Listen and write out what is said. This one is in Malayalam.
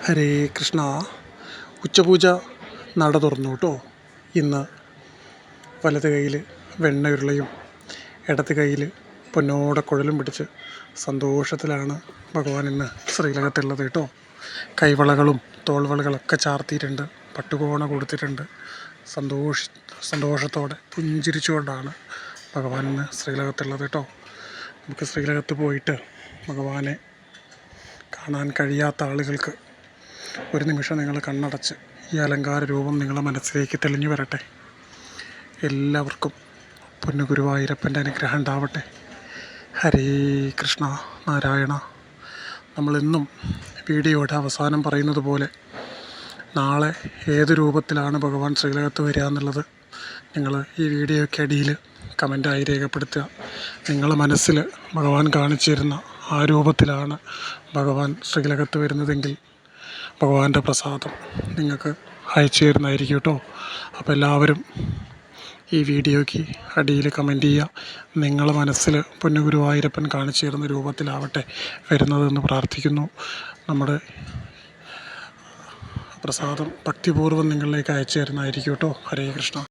ഹരേ കൃഷ്ണ. ഉച്ചപൂജ നട തുറന്നു കേട്ടോ. ഇന്ന് വലത് കയ്യിൽ വെണ്ണയുരുളയും ഇടത് കയ്യിൽ പൊന്നോടക്കുഴലും പിടിച്ച് സന്തോഷത്തിലാണ് ഭഗവാൻ ഇന്ന് ശ്രീലകത്തുള്ളത് കേട്ടോ. കൈവളകളും തോൾവളകളൊക്കെ ചാർത്തിയിട്ടുണ്ട്, പട്ടുകോണ കൊടുത്തിട്ടുണ്ട്. സന്തോഷത്തോടെ പുഞ്ചിരിച്ചുകൊണ്ടാണ് ഭഗവാൻ ഇന്ന് ശ്രീലകത്തുള്ളത് കേട്ടോ. നമുക്ക് ശ്രീലകത്ത് പോയിട്ട് ഭഗവാനെ കാണാൻ കഴിയാത്ത ആളുകൾക്ക് ഒരു നിമിഷം നിങ്ങൾ കണ്ണടച്ച് ഈ അലങ്കാര രൂപം നിങ്ങളുടെ മനസ്സിലേക്ക് തെളിഞ്ഞു വരട്ടെ. എല്ലാവർക്കും പൊന്നു ഗുരുവായൂരപ്പൻ്റെ അനുഗ്രഹം ഉണ്ടാവട്ടെ. ഹരേ കൃഷ്ണ നാരായണ. നമ്മളെന്നും വീഡിയോയുടെ അവസാനം പറയുന്നത് പോലെ നാളെ ഏത് രൂപത്തിലാണ് ഭഗവാൻ ശ്രീലകത്ത് വരിക എന്നുള്ളത് നിങ്ങൾ ഈ വീഡിയോയ്ക്ക് അടിയിൽ കമൻ്റായി രേഖപ്പെടുത്തുക. നിങ്ങളുടെ മനസ്സിൽ ഭഗവാൻ കാണിച്ചു തരുന്ന ആ രൂപത്തിലാണ് ഭഗവാൻ ശ്രീലകത്ത് വരുന്നതെങ്കിൽ ഭഗവാന്റെ പ്രസാദം നിങ്ങൾക്ക് അയച്ചു തരുന്നതായിരിക്കും കേട്ടോ. അപ്പോൾ എല്ലാവരും ഈ വീഡിയോയ്ക്ക് അടിയിൽ കമൻറ്റ് ചെയ്യുക. നിങ്ങളുടെ മനസ്സിൽ പൊന്നു ഗുരുവായൂരപ്പൻ കാണിച്ചു തരുന്ന രൂപത്തിലാവട്ടെ വരുന്നതെന്ന് പ്രാർത്ഥിക്കുന്നു. നമ്മുടെ പ്രസാദം ഭക്തിപൂർവ്വം നിങ്ങളിലേക്ക് അയച്ചു തരുന്നതായിരിക്കും കേട്ടോ. ഹരേ കൃഷ്ണ.